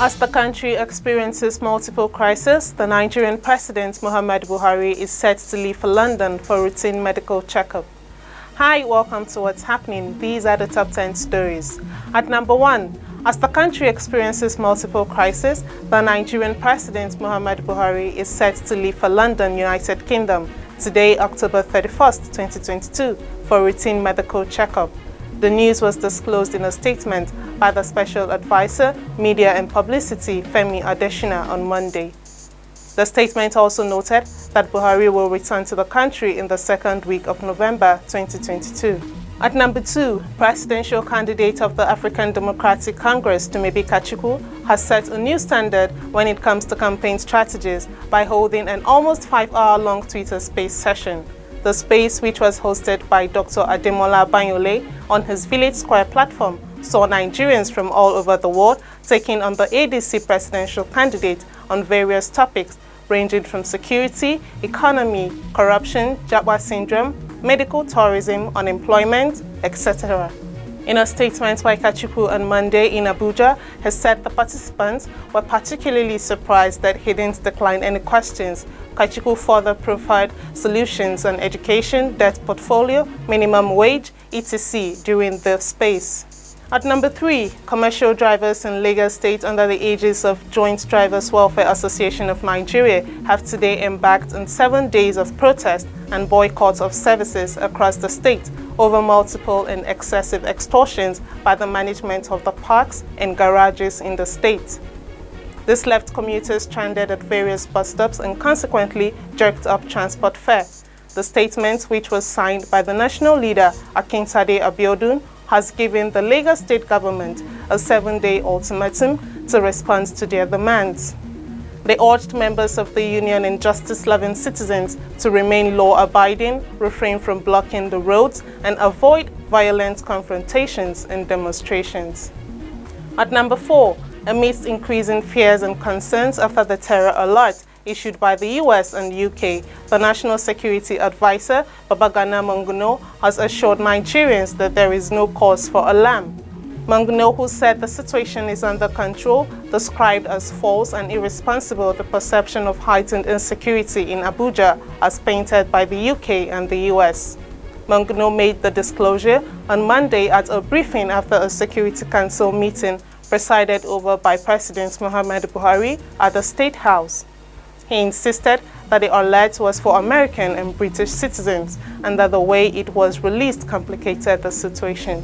As the country experiences multiple crises, the Nigerian President Muhammadu Buhari is set to leave for London for routine medical checkup. Hi, welcome to What's Happening. These are the top 10 stories. At number 1, as the country experiences multiple crises, the Nigerian President Muhammadu Buhari is set to leave for London, United Kingdom, today, October 31st, 2022, for routine medical checkup. The news was disclosed in a statement by the Special Advisor, Media and Publicity, Femi Adesina, on Monday. The statement also noted that Buhari will return to the country in the second week of November 2022. At number 2, presidential candidate of the African Democratic Congress, Dumebi Kachikwu, has set a new standard when it comes to campaign strategies by holding an almost 5-hour-long Twitter Space session. The space, which was hosted by Dr. Ademola Banyole on his Village Square platform, saw Nigerians from all over the world taking on the ADC presidential candidate on various topics ranging from security, economy, corruption, Jabwa syndrome, medical tourism, unemployment, etc. In a statement by Kachikwu on Monday in Abuja, he said the participants were particularly surprised that he didn't decline any questions. Kachikwu further profiled solutions on education, debt portfolio, minimum wage, etc. during the space. At number 3, commercial drivers in Lagos State under the aegis of Joint Drivers Welfare Association of Nigeria have today embarked on 7 days of protest and boycott of services across the state over multiple and excessive extortions by the management of the parks and garages in the state. This left commuters stranded at various bus stops and consequently jerked up transport fare. The statement, which was signed by the national leader Akintade Abiodun, has given the Lagos State government a 7-day ultimatum to respond to their demands. They urged members of the union and justice-loving citizens to remain law-abiding, refrain from blocking the roads, and avoid violent confrontations and demonstrations. At number 4, amidst increasing fears and concerns after the terror alert issued by the US and UK, the National Security Advisor, Babagana Monguno, has assured Nigerians that there is no cause for alarm. Monguno, who said the situation is under control, described as false and irresponsible the perception of heightened insecurity in Abuja as painted by the UK and the US. Monguno made the disclosure on Monday at a briefing after a Security Council meeting presided over by President Muhammadu Buhari at the State House. He insisted that the alert was for American and British citizens and that the way it was released complicated the situation.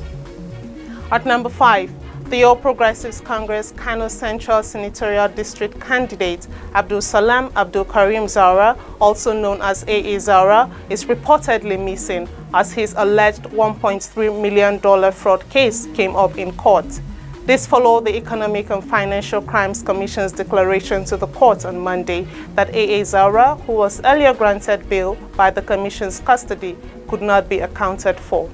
At number 5, the All Progressives Congress Kano Central Senatorial District candidate Abdul Salam Abdul Karim Zara, also known as AA Zara, is reportedly missing as his alleged $1.3 million fraud case came up in court. This followed the Economic and Financial Crimes Commission's declaration to the court on Monday that AA Zara, who was earlier granted bail by the Commission's custody, could not be accounted for.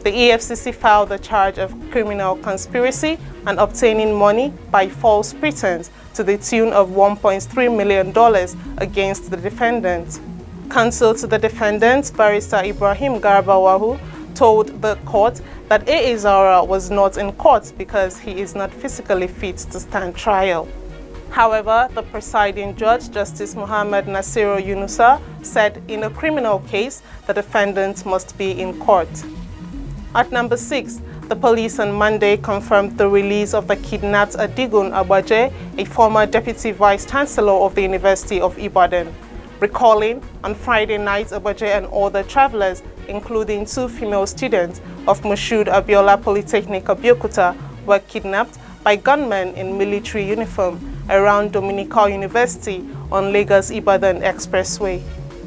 The EFCC filed a charge of criminal conspiracy and obtaining money by false pretense to the tune of $1.3 million against the defendant. Counsel to the defendant, Barrister Ibrahim Garbawahu, told the court that AA Zara was not in court because he is not physically fit to stand trial. However, the presiding judge, Justice Muhammad Nasiru Yunusa, said in a criminal case, the defendant must be in court. At number 6, the police on Monday confirmed the release of the kidnapped Adigun Agbaje, a former deputy vice-chancellor of the University of Ibadan. Recalling, on Friday night, Agbaje and other travelers, including 2 female students of Moshood Abiola Polytechnic Abeokuta, were kidnapped by gunmen in military uniform around Dominical University on Lagos-Ibadan Expressway.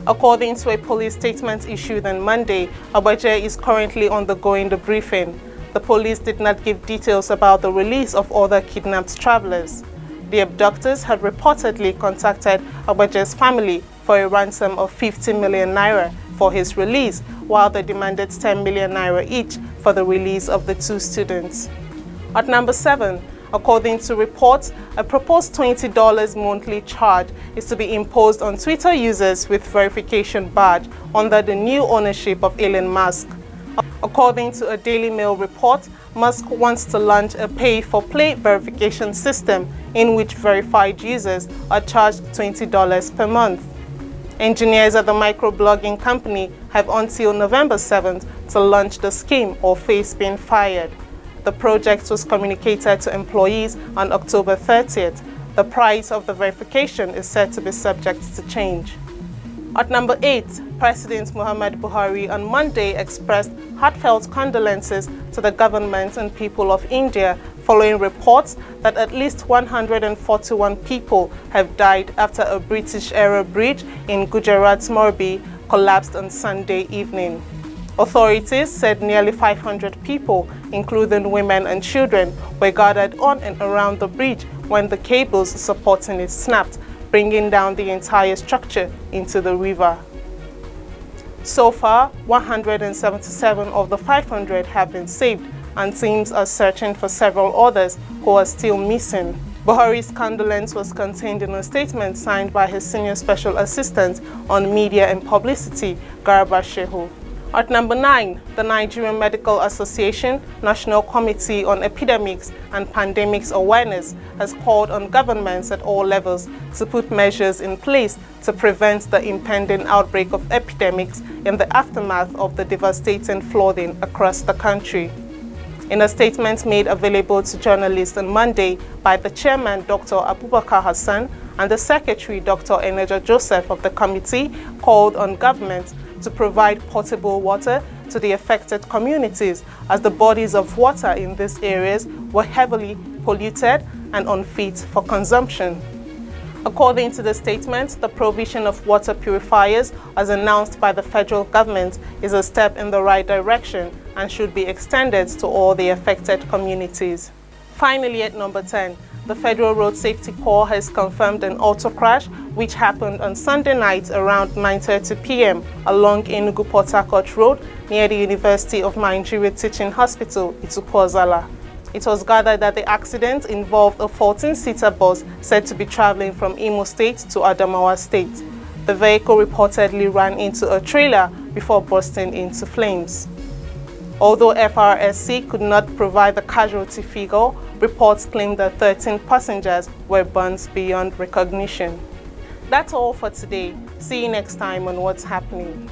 According to a police statement issued on Monday, Agbaje is currently undergoing the briefing. The police did not give details about the release of other kidnapped travelers. The abductors had reportedly contacted Agbaje's family for a ransom of 50 million naira for his release, while they demanded 10 million naira each for the release of the 2 students. At number 7, according to reports, a proposed $20 monthly charge is to be imposed on Twitter users with verification badge under the new ownership of Elon Musk. According to a Daily Mail report, Musk wants to launch a pay-for-play verification system in which verified users are charged $20 per month. Engineers at the microblogging company have until November 7th to launch the scheme or face being fired. The project was communicated to employees on October 30th. The price of the verification is said to be subject to change. At number 8, President Muhammadu Buhari on Monday expressed heartfelt condolences to the government and people of India following reports that at least 141 people have died after a British-era bridge in Gujarat's Morbi collapsed on Sunday evening. Authorities said nearly 500 people, including women and children, were gathered on and around the bridge when the cables supporting it snapped, bringing down the entire structure into the river. So far, 177 of the 500 have been saved, and teams are searching for several others who are still missing. Buhari's condolence was contained in a statement signed by his senior special assistant on media and publicity, Garba Shehu. At number 9, the Nigerian Medical Association National Committee on Epidemics and Pandemics Awareness has called on governments at all levels to put measures in place to prevent the impending outbreak of epidemics in the aftermath of the devastating flooding across the country. In a statement made available to journalists on Monday by the chairman, Dr. Abubakar Hassan, and the secretary, Dr. Eneja Joseph of the committee, called on government to provide potable water to the affected communities, as the bodies of water in these areas were heavily polluted and unfit for consumption. According to the statement, the provision of water purifiers, as announced by the federal government, is a step in the right direction and should be extended to all the affected communities. Finally, at number 10, the Federal Road Safety Corps has confirmed an auto crash which happened on Sunday night around 9:30 p.m. along Enugu-Port Harcourt Road near the University of Nigeria Teaching Hospital, Itukwuozala. It was gathered that the accident involved a 14-seater bus said to be traveling from Imo State to Adamawa State. The vehicle reportedly ran into a trailer before bursting into flames. Although FRSC could not provide the casualty figure, reports claim that 13 passengers were burned beyond recognition. That's all for today. See you next time on What's Happening.